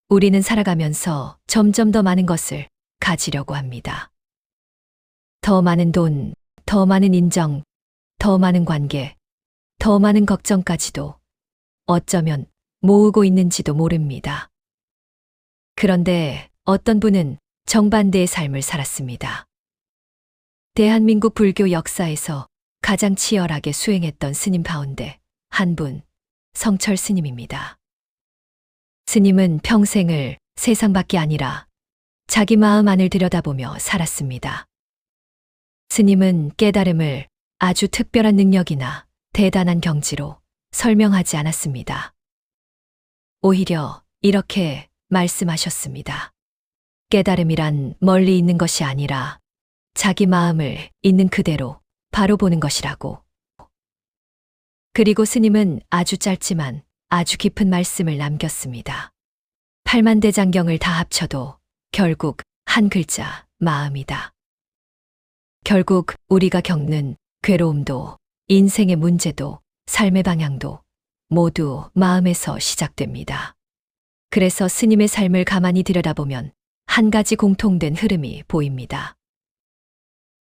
우리는 살아가면서 점점 더 많은 것을 가지려고 합니다. 더 많은 돈, 더 많은 인정, 더 많은 관계, 더 많은 걱정까지도 어쩌면 모으고 있는지도 모릅니다. 그런데 어떤 분은 정반대의 삶을 살았습니다. 대한민국 불교 역사에서 가장 치열하게 수행했던 스님 가운데 한 분, 성철 스님입니다. 스님은 평생을 세상밖에 아니라 자기 마음 안을 들여다보며 살았습니다. 스님은 깨달음을 아주 특별한 능력이나 대단한 경지로 설명하지 않았습니다. 오히려 이렇게 말씀하셨습니다. 깨달음이란 멀리 있는 것이 아니라 자기 마음을 있는 그대로 바로 보는 것이라고. 그리고 스님은 아주 짧지만 아주 깊은 말씀을 남겼습니다. 8만 대장경을 다 합쳐도 결국 한 글자, 마음이다. 결국 우리가 겪는 괴로움도, 인생의 문제도, 삶의 방향도 모두 마음에서 시작됩니다. 그래서 스님의 삶을 가만히 들여다보면 한 가지 공통된 흐름이 보입니다.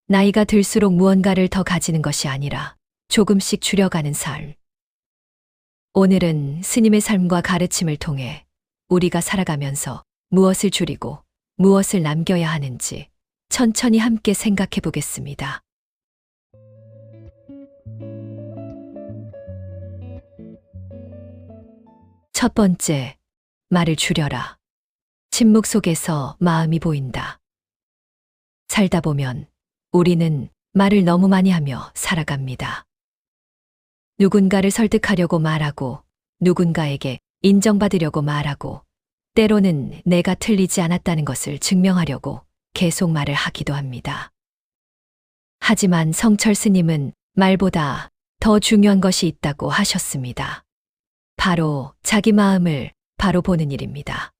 나이가 들수록 무언가를 더 가지는 것이 아니라 조금씩 줄여가는 삶. 오늘은 스님의 삶과 가르침을 통해 우리가 살아가면서 무엇을 줄이고 무엇을 남겨야 하는지 천천히 함께 생각해 보겠습니다. 첫 번째, 말을 줄여라. 침묵 속에서 마음이 보인다. 살다 보면 우리는 말을 너무 많이 하며 살아갑니다. 누군가를 설득하려고 말하고, 누군가에게 인정받으려고 말하고, 때로는 내가 틀리지 않았다는 것을 증명하려고 계속 말을 하기도 합니다. 하지만 성철 스님은 말보다 더 중요한 것이 있다고 하셨습니다. 바로 자기 마음을 바로 보는 일입니다.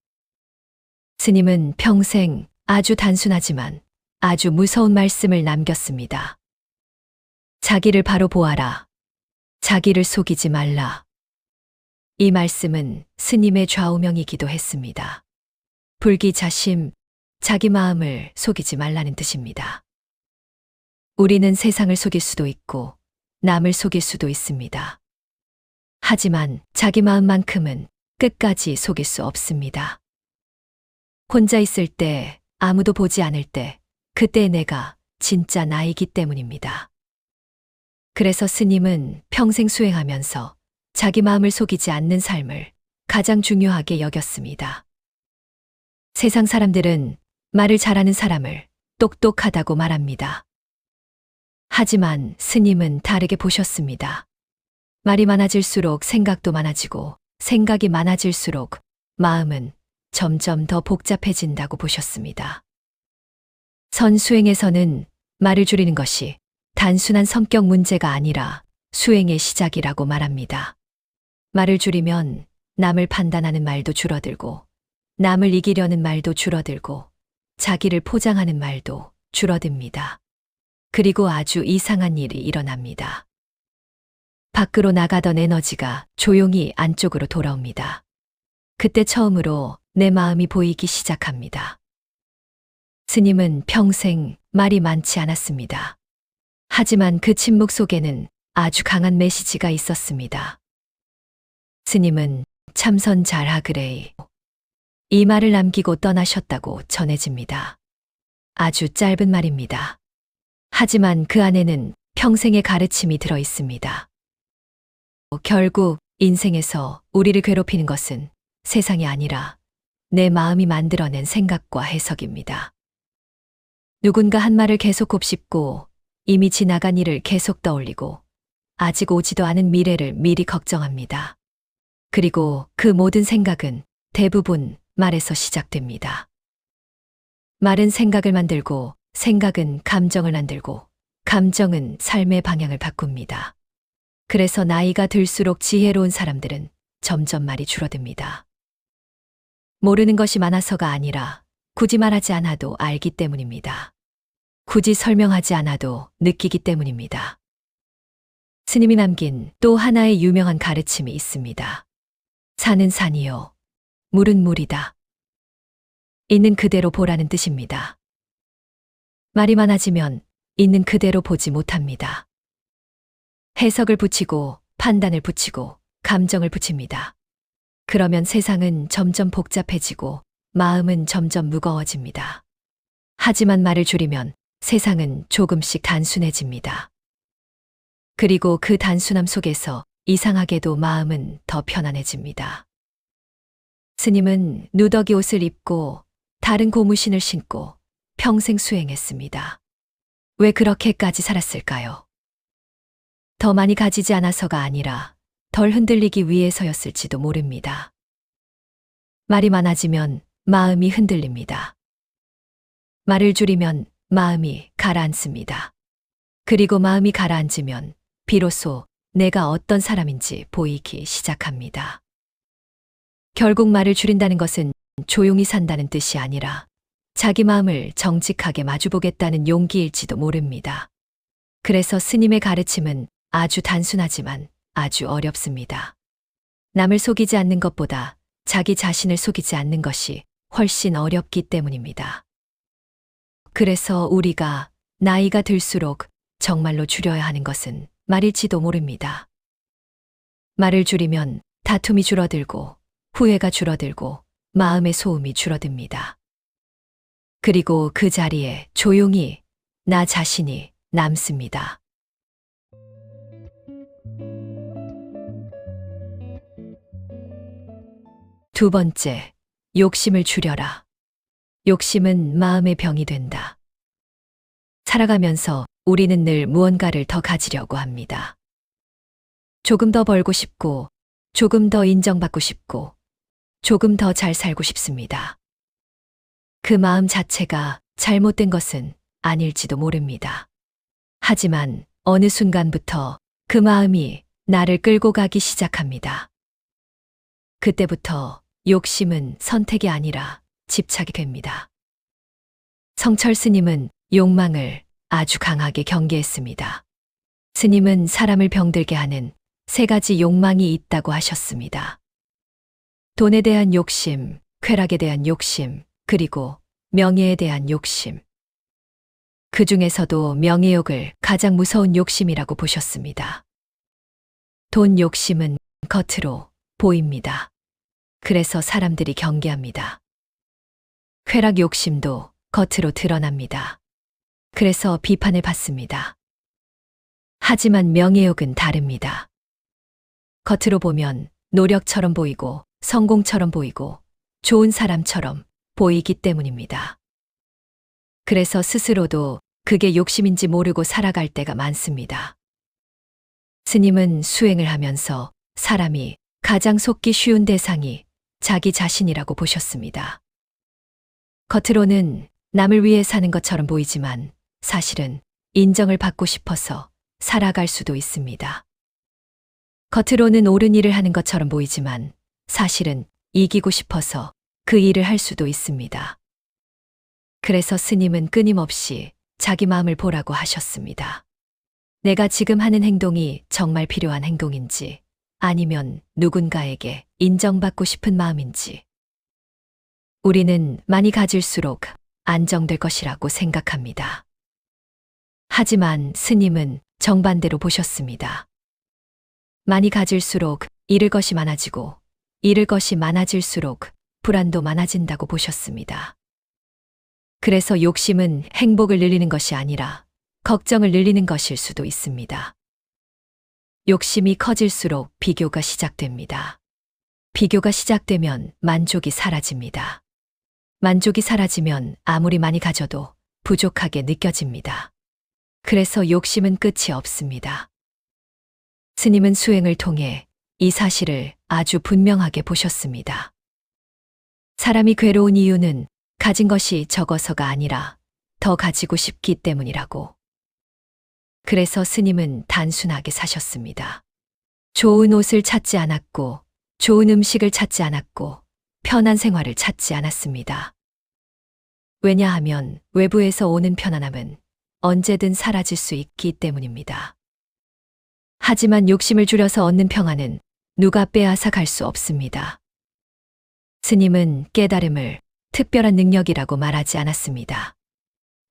스님은 평생 아주 단순하지만 아주 무서운 말씀을 남겼습니다. 자기를 바로 보아라. 자기를 속이지 말라. 이 말씀은 스님의 좌우명이기도 했습니다. 불기자심, 자기 마음을 속이지 말라는 뜻입니다. 우리는 세상을 속일 수도 있고 남을 속일 수도 있습니다. 하지만 자기 마음만큼은 끝까지 속일 수 없습니다. 혼자 있을 때, 아무도 보지 않을 때, 그때 내가 진짜 나이기 때문입니다. 그래서 스님은 평생 수행하면서 자기 마음을 속이지 않는 삶을 가장 중요하게 여겼습니다. 세상 사람들은 말을 잘하는 사람을 똑똑하다고 말합니다. 하지만 스님은 다르게 보셨습니다. 말이 많아질수록 생각도 많아지고 생각이 많아질수록 마음은 점점 더 복잡해진다고 보셨습니다. 선수행에서는 말을 줄이는 것이 단순한 성격 문제가 아니라 수행의 시작이라고 말합니다. 말을 줄이면 남을 판단하는 말도 줄어들고, 남을 이기려는 말도 줄어들고, 자기를 포장하는 말도 줄어듭니다. 그리고 아주 이상한 일이 일어납니다. 밖으로 나가던 에너지가 조용히 안쪽으로 돌아옵니다. 그때 처음으로 내 마음이 보이기 시작합니다. 스님은 평생 말이 많지 않았습니다. 하지만 그 침묵 속에는 아주 강한 메시지가 있었습니다. 스님은 참선 잘하 그레이. 이 말을 남기고 떠나셨다고 전해집니다. 아주 짧은 말입니다. 하지만 그 안에는 평생의 가르침이 들어 있습니다. 결국 인생에서 우리를 괴롭히는 것은 세상이 아니라 내 마음이 만들어낸 생각과 해석입니다. 누군가 한 말을 계속 곱씹고 이미 지나간 일을 계속 떠올리고 아직 오지도 않은 미래를 미리 걱정합니다. 그리고 그 모든 생각은 대부분 말에서 시작됩니다. 말은 생각을 만들고 생각은 감정을 만들고 감정은 삶의 방향을 바꿉니다. 그래서 나이가 들수록 지혜로운 사람들은 점점 말이 줄어듭니다. 모르는 것이 많아서가 아니라 굳이 말하지 않아도 알기 때문입니다. 굳이 설명하지 않아도 느끼기 때문입니다. 스님이 남긴 또 하나의 유명한 가르침이 있습니다. 산은 산이요, 물은 물이다. 있는 그대로 보라는 뜻입니다. 말이 많아지면 있는 그대로 보지 못합니다. 해석을 붙이고 판단을 붙이고 감정을 붙입니다. 그러면 세상은 점점 복잡해지고 마음은 점점 무거워집니다. 하지만 말을 줄이면 세상은 조금씩 단순해집니다. 그리고 그 단순함 속에서 이상하게도 마음은 더 편안해집니다. 스님은 누더기 옷을 입고 다른 고무신을 신고 평생 수행했습니다. 왜 그렇게까지 살았을까요? 더 많이 가지지 않아서가 아니라 덜 흔들리기 위해서였을지도 모릅니다. 말이 많아지면 마음이 흔들립니다. 말을 줄이면 마음이 가라앉습니다. 그리고 마음이 가라앉으면 비로소 내가 어떤 사람인지 보이기 시작합니다. 결국 말을 줄인다는 것은 조용히 산다는 뜻이 아니라 자기 마음을 정직하게 마주보겠다는 용기일지도 모릅니다. 그래서 스님의 가르침은 아주 단순하지만 아주 어렵습니다. 남을 속이지 않는 것보다 자기 자신을 속이지 않는 것이 훨씬 어렵기 때문입니다. 그래서 우리가 나이가 들수록 정말로 줄여야 하는 것은 말일지도 모릅니다. 말을 줄이면 다툼이 줄어들고 후회가 줄어들고 마음의 소음이 줄어듭니다. 그리고 그 자리에 조용히 나 자신이 남습니다. 두 번째, 욕심을 줄여라. 욕심은 마음의 병이 된다. 살아가면서 우리는 늘 무언가를 더 가지려고 합니다. 조금 더 벌고 싶고, 조금 더 인정받고 싶고, 조금 더 잘 살고 싶습니다. 그 마음 자체가 잘못된 것은 아닐지도 모릅니다. 하지만 어느 순간부터 그 마음이 나를 끌고 가기 시작합니다. 그때부터 욕심은 선택이 아니라 집착이 됩니다. 성철 스님은 욕망을 아주 강하게 경계했습니다. 스님은 사람을 병들게 하는 세 가지 욕망이 있다고 하셨습니다. 돈에 대한 욕심, 쾌락에 대한 욕심, 그리고 명예에 대한 욕심. 그 중에서도 명예욕을 가장 무서운 욕심이라고 보셨습니다. 돈 욕심은 겉으로 보입니다. 그래서 사람들이 경계합니다. 쾌락 욕심도 겉으로 드러납니다. 그래서 비판을 받습니다. 하지만 명예욕은 다릅니다. 겉으로 보면 노력처럼 보이고 성공처럼 보이고 좋은 사람처럼 보이기 때문입니다. 그래서 스스로도 그게 욕심인지 모르고 살아갈 때가 많습니다. 스님은 수행을 하면서 사람이 가장 속기 쉬운 대상이 자기 자신이라고 보셨습니다. 겉으로는 남을 위해 사는 것처럼 보이지만 사실은 인정을 받고 싶어서 살아갈 수도 있습니다. 겉으로는 옳은 일을 하는 것처럼 보이지만 사실은 이기고 싶어서 그 일을 할 수도 있습니다. 그래서 스님은 끊임없이 자기 마음을 보라고 하셨습니다. 내가 지금 하는 행동이 정말 필요한 행동인지 아니면 누군가에게 인정받고 싶은 마음인지. 우리는 많이 가질수록 안정될 것이라고 생각합니다. 하지만 스님은 정반대로 보셨습니다. 많이 가질수록 잃을 것이 많아지고 잃을 것이 많아질수록 불안도 많아진다고 보셨습니다. 그래서 욕심은 행복을 늘리는 것이 아니라 걱정을 늘리는 것일 수도 있습니다. 욕심이 커질수록 비교가 시작됩니다. 비교가 시작되면 만족이 사라집니다. 만족이 사라지면 아무리 많이 가져도 부족하게 느껴집니다. 그래서 욕심은 끝이 없습니다. 스님은 수행을 통해 이 사실을 아주 분명하게 보셨습니다. 사람이 괴로운 이유는 가진 것이 적어서가 아니라 더 가지고 싶기 때문이라고. 그래서 스님은 단순하게 사셨습니다. 좋은 옷을 찾지 않았고, 좋은 음식을 찾지 않았고, 편한 생활을 찾지 않았습니다. 왜냐하면 외부에서 오는 편안함은 언제든 사라질 수 있기 때문입니다. 하지만 욕심을 줄여서 얻는 평안은 누가 빼앗아 갈 수 없습니다. 스님은 깨달음을 특별한 능력이라고 말하지 않았습니다.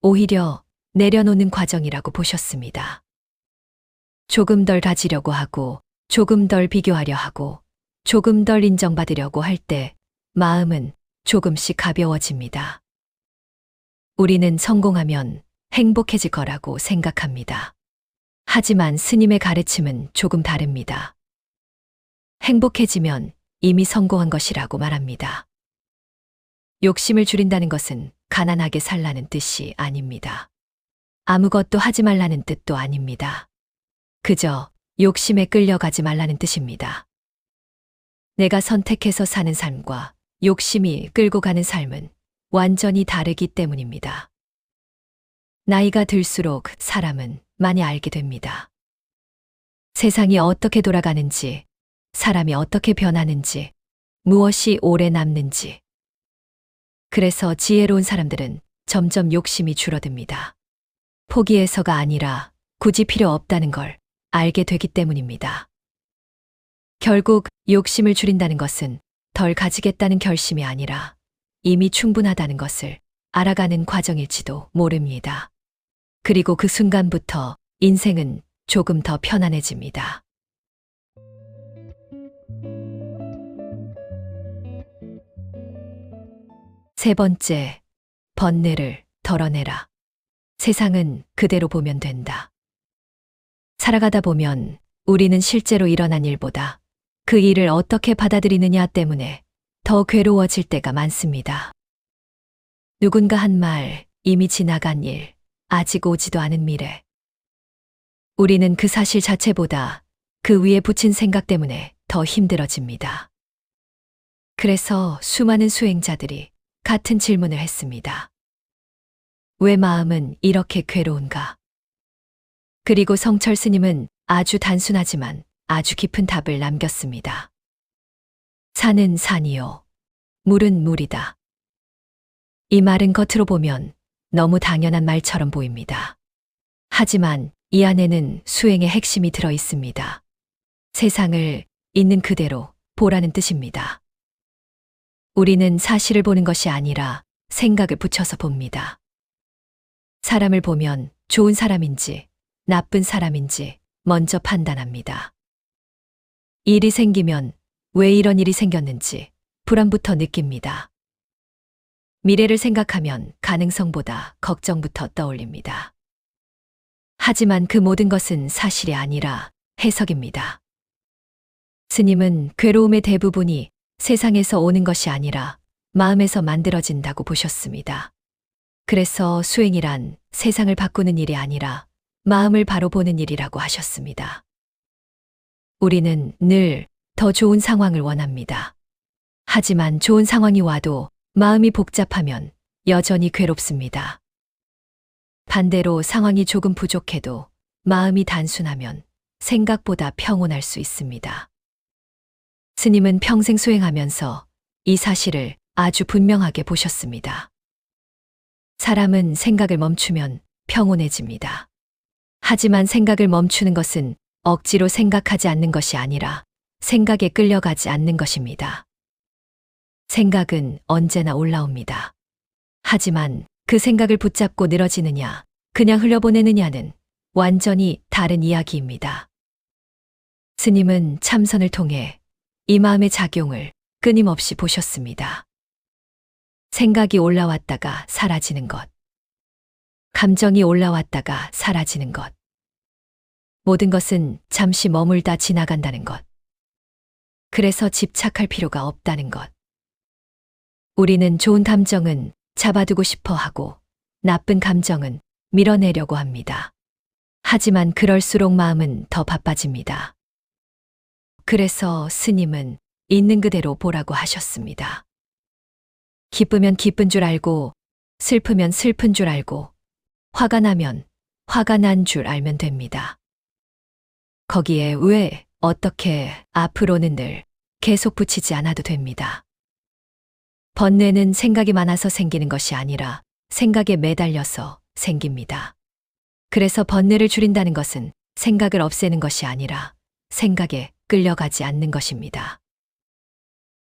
오히려 내려놓는 과정이라고 보셨습니다. 조금 덜 가지려고 하고, 조금 덜 비교하려 하고, 조금 덜 인정받으려고 할 때 마음은 조금씩 가벼워집니다. 우리는 성공하면 행복해질 거라고 생각합니다. 하지만 스님의 가르침은 조금 다릅니다. 행복해지면 이미 성공한 것이라고 말합니다. 욕심을 줄인다는 것은 가난하게 살라는 뜻이 아닙니다. 아무것도 하지 말라는 뜻도 아닙니다. 그저 욕심에 끌려가지 말라는 뜻입니다. 내가 선택해서 사는 삶과 욕심이 끌고 가는 삶은 완전히 다르기 때문입니다. 나이가 들수록 사람은 많이 알게 됩니다. 세상이 어떻게 돌아가는지, 사람이 어떻게 변하는지, 무엇이 오래 남는지. 그래서 지혜로운 사람들은 점점 욕심이 줄어듭니다. 포기해서가 아니라 굳이 필요 없다는 걸 알게 되기 때문입니다. 결국 욕심을 줄인다는 것은 덜 가지겠다는 결심이 아니라 이미 충분하다는 것을 알아가는 과정일지도 모릅니다. 그리고 그 순간부터 인생은 조금 더 편안해집니다. 세 번째, 번뇌를 덜어내라. 세상은 그대로 보면 된다. 살아가다 보면 우리는 실제로 일어난 일보다 그 일을 어떻게 받아들이느냐 때문에 더 괴로워질 때가 많습니다. 누군가 한 말, 이미 지나간 일, 아직 오지도 않은 미래. 우리는 그 사실 자체보다 그 위에 붙인 생각 때문에 더 힘들어집니다. 그래서 수많은 수행자들이 같은 질문을 했습니다. 왜 마음은 이렇게 괴로운가? 그리고 성철 스님은 아주 단순하지만 아주 깊은 답을 남겼습니다. 산은 산이요, 물은 물이다. 이 말은 겉으로 보면 너무 당연한 말처럼 보입니다. 하지만 이 안에는 수행의 핵심이 들어 있습니다. 세상을 있는 그대로 보라는 뜻입니다. 우리는 사실을 보는 것이 아니라 생각을 붙여서 봅니다. 사람을 보면 좋은 사람인지 나쁜 사람인지 먼저 판단합니다. 일이 생기면 왜 이런 일이 생겼는지 불안부터 느낍니다. 미래를 생각하면 가능성보다 걱정부터 떠올립니다. 하지만 그 모든 것은 사실이 아니라 해석입니다. 스님은 괴로움의 대부분이 세상에서 오는 것이 아니라 마음에서 만들어진다고 보셨습니다. 그래서 수행이란 세상을 바꾸는 일이 아니라 마음을 바로 보는 일이라고 하셨습니다. 우리는 늘 더 좋은 상황을 원합니다. 하지만 좋은 상황이 와도 마음이 복잡하면 여전히 괴롭습니다. 반대로 상황이 조금 부족해도 마음이 단순하면 생각보다 평온할 수 있습니다. 스님은 평생 수행하면서 이 사실을 아주 분명하게 보셨습니다. 사람은 생각을 멈추면 평온해집니다. 하지만 생각을 멈추는 것은 억지로 생각하지 않는 것이 아니라 생각에 끌려가지 않는 것입니다. 생각은 언제나 올라옵니다. 하지만 그 생각을 붙잡고 늘어지느냐, 그냥 흘려보내느냐는 완전히 다른 이야기입니다. 스님은 참선을 통해 이 마음의 작용을 끊임없이 보셨습니다. 생각이 올라왔다가 사라지는 것, 감정이 올라왔다가 사라지는 것, 모든 것은 잠시 머물다 지나간다는 것. 그래서 집착할 필요가 없다는 것. 우리는 좋은 감정은 잡아두고 싶어 하고 나쁜 감정은 밀어내려고 합니다. 하지만 그럴수록 마음은 더 바빠집니다. 그래서 스님은 있는 그대로 보라고 하셨습니다. 기쁘면 기쁜 줄 알고, 슬프면 슬픈 줄 알고, 화가 나면 화가 난 줄 알면 됩니다. 거기에 왜, 어떻게, 앞으로는 늘 계속 붙이지 않아도 됩니다. 번뇌는 생각이 많아서 생기는 것이 아니라 생각에 매달려서 생깁니다. 그래서 번뇌를 줄인다는 것은 생각을 없애는 것이 아니라 생각에 끌려가지 않는 것입니다.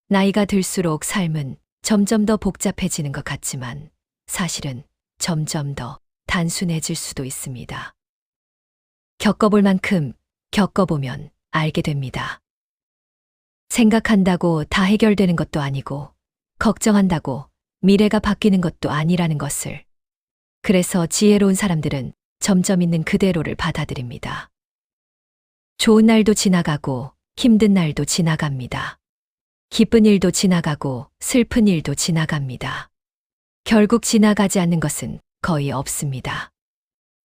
나이가 들수록 삶은 점점 더 복잡해지는 것 같지만 사실은 점점 더 단순해질 수도 있습니다. 겪어볼 만큼 겪어보면 알게 됩니다. 생각한다고 다 해결되는 것도 아니고 걱정한다고 미래가 바뀌는 것도 아니라는 것을. 그래서 지혜로운 사람들은 점점 있는 그대로를 받아들입니다. 좋은 날도 지나가고 힘든 날도 지나갑니다. 기쁜 일도 지나가고 슬픈 일도 지나갑니다. 결국 지나가지 않는 것은 거의 없습니다.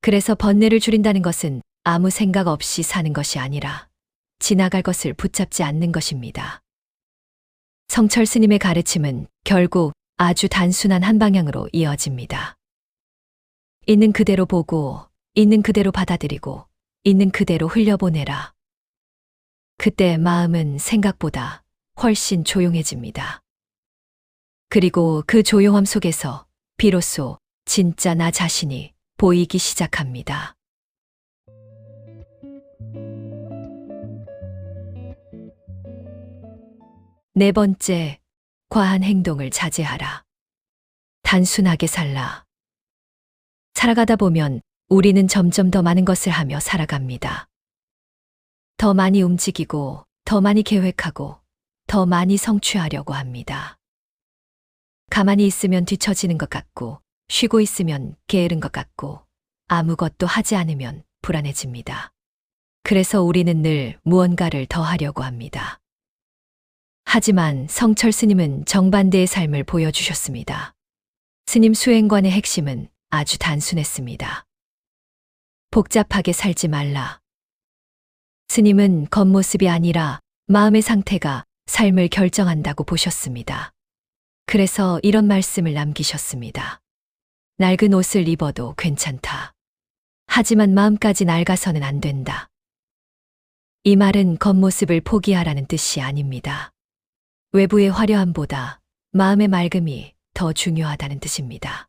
그래서 번뇌를 줄인다는 것은 아무 생각 없이 사는 것이 아니라 지나갈 것을 붙잡지 않는 것입니다. 성철 스님의 가르침은 결국 아주 단순한 한 방향으로 이어집니다. 있는 그대로 보고, 있는 그대로 받아들이고, 있는 그대로 흘려보내라. 그때 마음은 생각보다 훨씬 조용해집니다. 그리고 그 조용함 속에서 비로소 진짜 나 자신이 보이기 시작합니다. 네 번째, 과한 행동을 자제하라. 단순하게 살라. 살아가다 보면 우리는 점점 더 많은 것을 하며 살아갑니다. 더 많이 움직이고, 더 많이 계획하고, 더 많이 성취하려고 합니다. 가만히 있으면 뒤처지는 것 같고, 쉬고 있으면 게으른 것 같고, 아무것도 하지 않으면 불안해집니다. 그래서 우리는 늘 무언가를 더 하려고 합니다. 하지만 성철 스님은 정반대의 삶을 보여주셨습니다. 스님 수행관의 핵심은 아주 단순했습니다. 복잡하게 살지 말라. 스님은 겉모습이 아니라 마음의 상태가 삶을 결정한다고 보셨습니다. 그래서 이런 말씀을 남기셨습니다. 낡은 옷을 입어도 괜찮다. 하지만 마음까지 낡아서는 안 된다. 이 말은 겉모습을 포기하라는 뜻이 아닙니다. 외부의 화려함보다 마음의 맑음이 더 중요하다는 뜻입니다.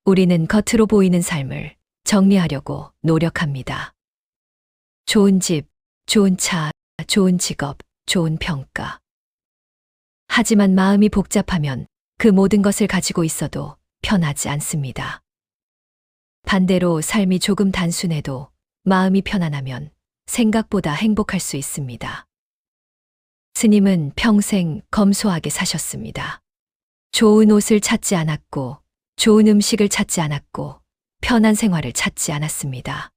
우리는 겉으로 보이는 삶을 정리하려고 노력합니다. 좋은 집, 좋은 차, 좋은 직업, 좋은 평가. 하지만 마음이 복잡하면 그 모든 것을 가지고 있어도 편하지 않습니다. 반대로 삶이 조금 단순해도 마음이 편안하면 생각보다 행복할 수 있습니다. 스님은 평생 검소하게 사셨습니다. 좋은 옷을 찾지 않았고, 좋은 음식을 찾지 않았고, 편한 생활을 찾지 않았습니다.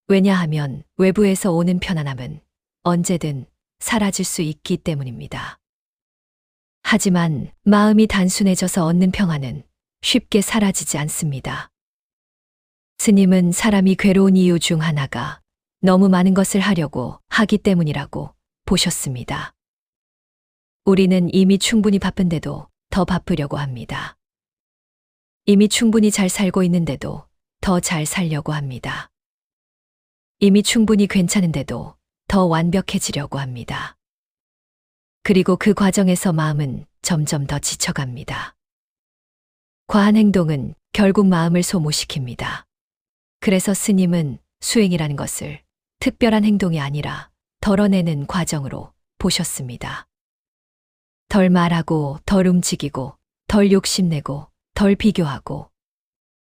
왜냐하면 외부에서 오는 편안함은 언제든 사라질 수 있기 때문입니다. 하지만 마음이 단순해져서 얻는 평안은 쉽게 사라지지 않습니다. 스님은 사람이 괴로운 이유 중 하나가 너무 많은 것을 하려고 하기 때문이라고 보셨습니다. 우리는 이미 충분히 바쁜데도 더 바쁘려고 합니다. 이미 충분히 잘 살고 있는데도 더 잘 살려고 합니다. 이미 충분히 괜찮은데도 더 완벽해지려고 합니다. 그리고 그 과정에서 마음은 점점 더 지쳐갑니다. 과한 행동은 결국 마음을 소모시킵니다. 그래서 스님은 수행이라는 것을 특별한 행동이 아니라 덜어내는 과정으로 보셨습니다. 덜 말하고, 덜 움직이고, 덜 욕심내고, 덜 비교하고,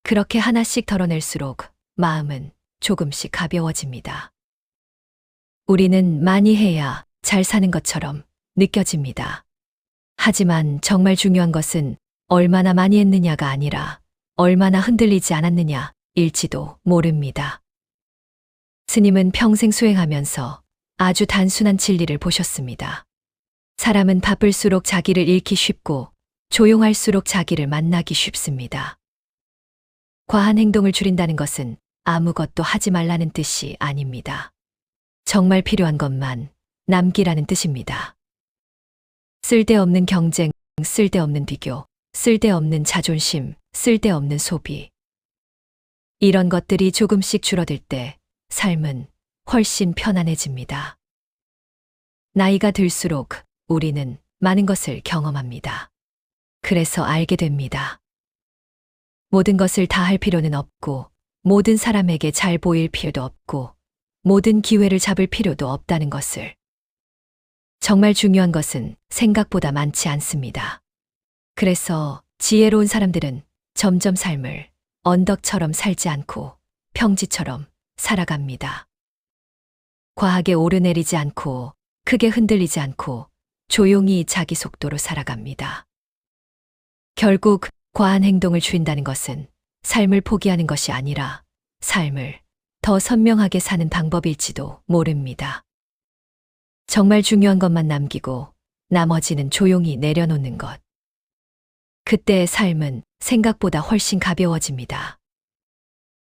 그렇게 하나씩 덜어낼수록 마음은 조금씩 가벼워집니다. 우리는 많이 해야 잘 사는 것처럼 느껴집니다. 하지만 정말 중요한 것은 얼마나 많이 했느냐가 아니라 얼마나 흔들리지 않았느냐일지도 모릅니다. 스님은 평생 수행하면서 아주 단순한 진리를 보셨습니다. 사람은 바쁠수록 자기를 잃기 쉽고 조용할수록 자기를 만나기 쉽습니다. 과한 행동을 줄인다는 것은 아무것도 하지 말라는 뜻이 아닙니다. 정말 필요한 것만 남기라는 뜻입니다. 쓸데없는 경쟁, 쓸데없는 비교, 쓸데없는 자존심, 쓸데없는 소비. 이런 것들이 조금씩 줄어들 때 삶은 훨씬 편안해집니다. 나이가 들수록 우리는 많은 것을 경험합니다. 그래서 알게 됩니다. 모든 것을 다 할 필요는 없고 모든 사람에게 잘 보일 필요도 없고 모든 기회를 잡을 필요도 없다는 것을. 정말 중요한 것은 생각보다 많지 않습니다. 그래서 지혜로운 사람들은 점점 삶을 언덕처럼 살지 않고 평지처럼 살아갑니다. 과하게 오르내리지 않고 크게 흔들리지 않고 조용히 자기 속도로 살아갑니다. 결국 과한 행동을 줄인다는 것은 삶을 포기하는 것이 아니라 삶을 더 선명하게 사는 방법일지도 모릅니다. 정말 중요한 것만 남기고 나머지는 조용히 내려놓는 것. 그때의 삶은 생각보다 훨씬 가벼워집니다.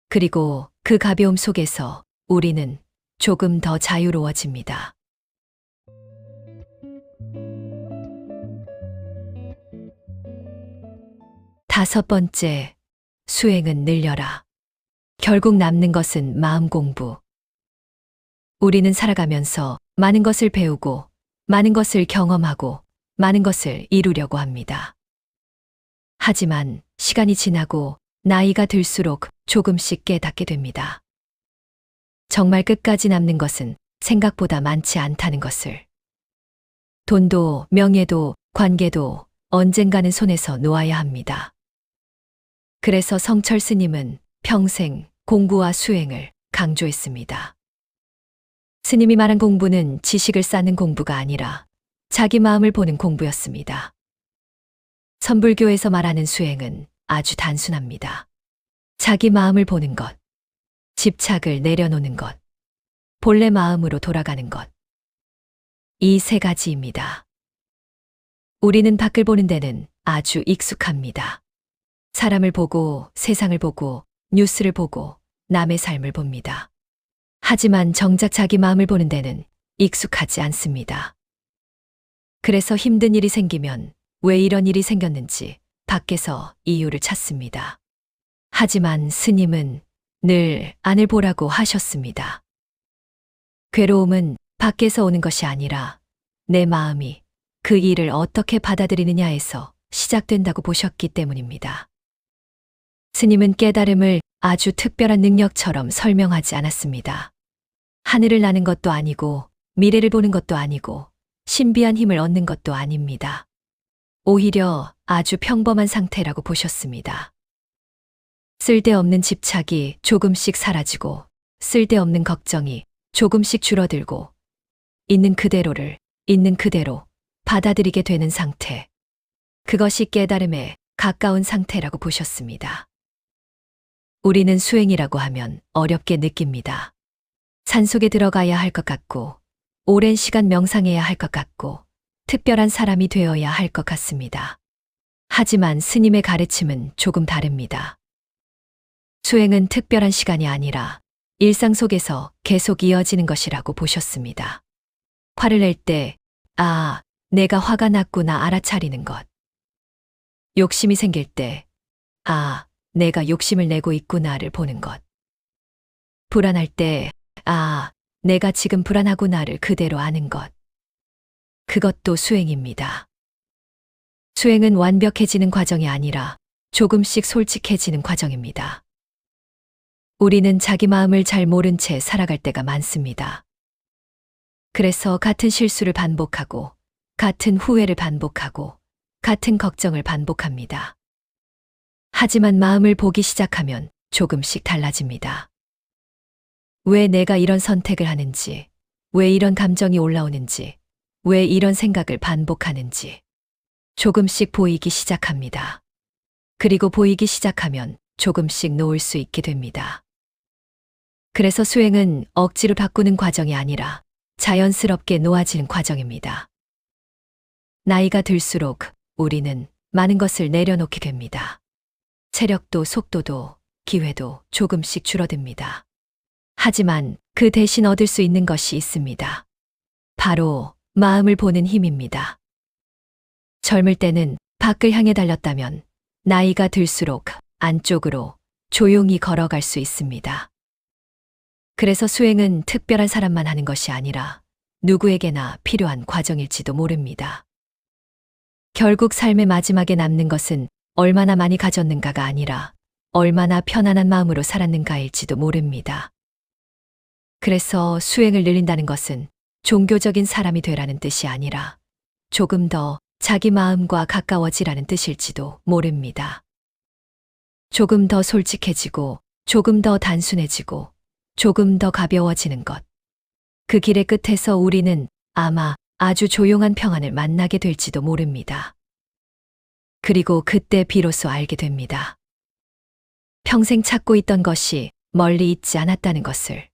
그리고 그 가벼움 속에서 우리는 조금 더 자유로워집니다. 다섯 번째, 수행은 늘려라. 결국 남는 것은 마음 공부. 우리는 살아가면서 많은 것을 배우고, 많은 것을 경험하고, 많은 것을 이루려고 합니다. 하지만 시간이 지나고 나이가 들수록 조금씩 깨닫게 됩니다. 정말 끝까지 남는 것은 생각보다 많지 않다는 것을. 돈도, 명예도, 관계도 언젠가는 손에서 놓아야 합니다. 그래서 성철 스님은 평생 공부와 수행을 강조했습니다. 스님이 말한 공부는 지식을 쌓는 공부가 아니라 자기 마음을 보는 공부였습니다. 선불교에서 말하는 수행은 아주 단순합니다. 자기 마음을 보는 것, 집착을 내려놓는 것, 본래 마음으로 돌아가는 것. 이 세 가지입니다. 우리는 밖을 보는 데는 아주 익숙합니다. 사람을 보고, 세상을 보고, 뉴스를 보고, 남의 삶을 봅니다. 하지만 정작 자기 마음을 보는 데는 익숙하지 않습니다. 그래서 힘든 일이 생기면 왜 이런 일이 생겼는지 밖에서 이유를 찾습니다. 하지만 스님은 늘 안을 보라고 하셨습니다. 괴로움은 밖에서 오는 것이 아니라 내 마음이 그 일을 어떻게 받아들이느냐에서 시작된다고 보셨기 때문입니다. 스님은 깨달음을 아주 특별한 능력처럼 설명하지 않았습니다. 하늘을 나는 것도 아니고 미래를 보는 것도 아니고 신비한 힘을 얻는 것도 아닙니다. 오히려 아주 평범한 상태라고 보셨습니다. 쓸데없는 집착이 조금씩 사라지고 쓸데없는 걱정이 조금씩 줄어들고 있는 그대로를 있는 그대로 받아들이게 되는 상태. 그것이 깨달음에 가까운 상태라고 보셨습니다. 우리는 수행이라고 하면 어렵게 느낍니다. 산속에 들어가야 할 것 같고, 오랜 시간 명상해야 할 것 같고, 특별한 사람이 되어야 할 것 같습니다. 하지만 스님의 가르침은 조금 다릅니다. 수행은 특별한 시간이 아니라 일상 속에서 계속 이어지는 것이라고 보셨습니다. 화를 낼 때, 아, 내가 화가 났구나 알아차리는 것. 욕심이 생길 때, 아, 내가 욕심을 내고 있구나를 보는 것. 불안할 때, 아, 내가 지금 불안하구나를 그대로 아는 것. 그것도 수행입니다. 수행은 완벽해지는 과정이 아니라 조금씩 솔직해지는 과정입니다. 우리는 자기 마음을 잘 모른 채 살아갈 때가 많습니다. 그래서 같은 실수를 반복하고, 같은 후회를 반복하고, 같은 걱정을 반복합니다. 하지만 마음을 보기 시작하면 조금씩 달라집니다. 왜 내가 이런 선택을 하는지, 왜 이런 감정이 올라오는지, 왜 이런 생각을 반복하는지 조금씩 보이기 시작합니다. 그리고 보이기 시작하면 조금씩 놓을 수 있게 됩니다. 그래서 수행은 억지로 바꾸는 과정이 아니라 자연스럽게 놓아지는 과정입니다. 나이가 들수록 우리는 많은 것을 내려놓게 됩니다. 체력도 속도도 기회도 조금씩 줄어듭니다. 하지만 그 대신 얻을 수 있는 것이 있습니다. 바로 마음을 보는 힘입니다. 젊을 때는 밖을 향해 달렸다면 나이가 들수록 안쪽으로 조용히 걸어갈 수 있습니다. 그래서 수행은 특별한 사람만 하는 것이 아니라 누구에게나 필요한 과정일지도 모릅니다. 결국 삶의 마지막에 남는 것은 얼마나 많이 가졌는가가 아니라 얼마나 편안한 마음으로 살았는가일지도 모릅니다. 그래서 수행을 늘린다는 것은 종교적인 사람이 되라는 뜻이 아니라 조금 더 자기 마음과 가까워지라는 뜻일지도 모릅니다. 조금 더 솔직해지고, 조금 더 단순해지고, 조금 더 가벼워지는 것. 그 길의 끝에서 우리는 아마 아주 조용한 평안을 만나게 될지도 모릅니다. 그리고 그때 비로소 알게 됩니다. 평생 찾고 있던 것이 멀리 있지 않았다는 것을.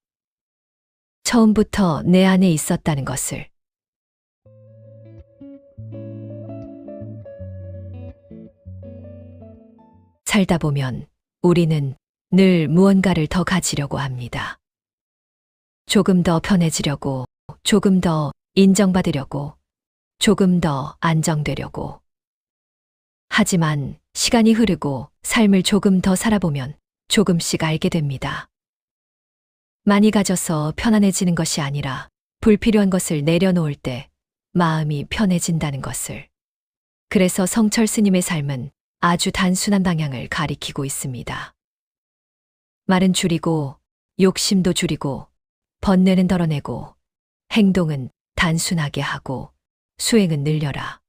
처음부터 내 안에 있었다는 것을. 살다 보면 우리는 늘 무언가를 더 가지려고 합니다. 조금 더 편해지려고, 조금 더 인정받으려고, 조금 더 안정되려고. 하지만 시간이 흐르고 삶을 조금 더 살아보면 조금씩 알게 됩니다. 많이 가져서 편안해지는 것이 아니라 불필요한 것을 내려놓을 때 마음이 편해진다는 것을. 그래서 성철 스님의 삶은 아주 단순한 방향을 가리키고 있습니다. 말은 줄이고, 욕심도 줄이고, 번뇌는 덜어내고, 행동은 단순하게 하고, 수행은 늘려라.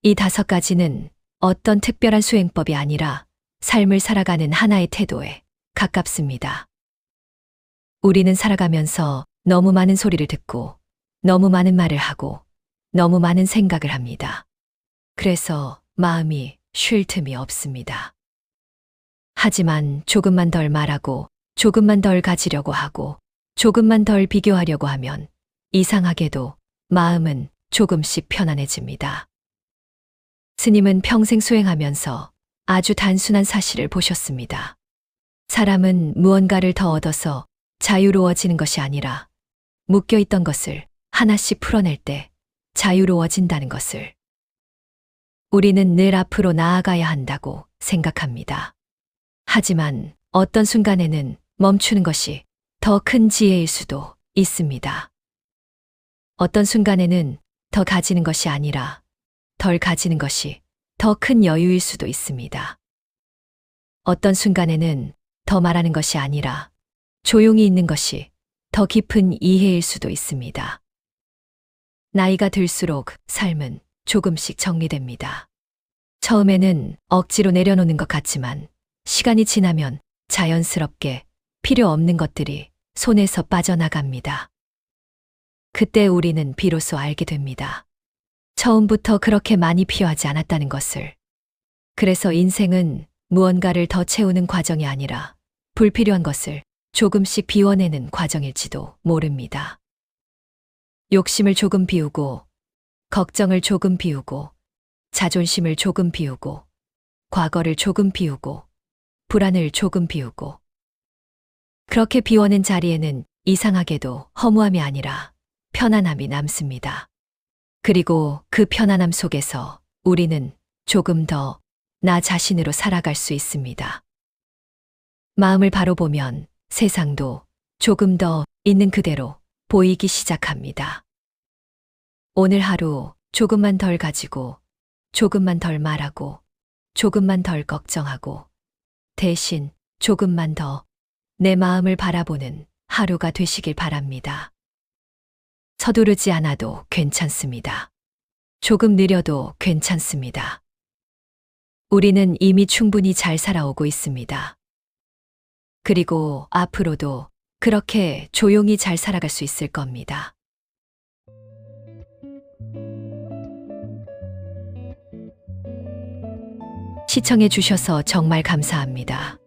이 5가지는 어떤 특별한 수행법이 아니라 삶을 살아가는 하나의 태도에 가깝습니다. 우리는 살아가면서 너무 많은 소리를 듣고, 너무 많은 말을 하고, 너무 많은 생각을 합니다. 그래서 마음이 쉴 틈이 없습니다. 하지만 조금만 덜 말하고, 조금만 덜 가지려고 하고, 조금만 덜 비교하려고 하면 이상하게도 마음은 조금씩 편안해집니다. 스님은 평생 수행하면서 아주 단순한 사실을 보셨습니다. 사람은 무언가를 더 얻어서 자유로워지는 것이 아니라 묶여있던 것을 하나씩 풀어낼 때 자유로워진다는 것을. 우리는 늘 앞으로 나아가야 한다고 생각합니다. 하지만 어떤 순간에는 멈추는 것이 더 큰 지혜일 수도 있습니다. 어떤 순간에는 더 가지는 것이 아니라 덜 가지는 것이 더 큰 여유일 수도 있습니다. 어떤 순간에는 더 말하는 것이 아니라 조용히 있는 것이 더 깊은 이해일 수도 있습니다. 나이가 들수록 삶은 조금씩 정리됩니다. 처음에는 억지로 내려놓는 것 같지만 시간이 지나면 자연스럽게 필요 없는 것들이 손에서 빠져나갑니다. 그때 우리는 비로소 알게 됩니다. 처음부터 그렇게 많이 필요하지 않았다는 것을. 그래서 인생은 무언가를 더 채우는 과정이 아니라 불필요한 것을 조금씩 비워내는 과정일지도 모릅니다. 욕심을 조금 비우고, 걱정을 조금 비우고, 자존심을 조금 비우고, 과거를 조금 비우고, 불안을 조금 비우고. 그렇게 비워낸 자리에는 이상하게도 허무함이 아니라 편안함이 남습니다. 그리고 그 편안함 속에서 우리는 조금 더 나 자신으로 살아갈 수 있습니다. 마음을 바로 보면 세상도 조금 더 있는 그대로 보이기 시작합니다. 오늘 하루 조금만 덜 가지고, 조금만 덜 말하고, 조금만 덜 걱정하고, 대신 조금만 더 내 마음을 바라보는 하루가 되시길 바랍니다. 서두르지 않아도 괜찮습니다. 조금 느려도 괜찮습니다. 우리는 이미 충분히 잘 살아오고 있습니다. 그리고 앞으로도 그렇게 조용히 잘 살아갈 수 있을 겁니다. 시청해 주셔서 정말 감사합니다.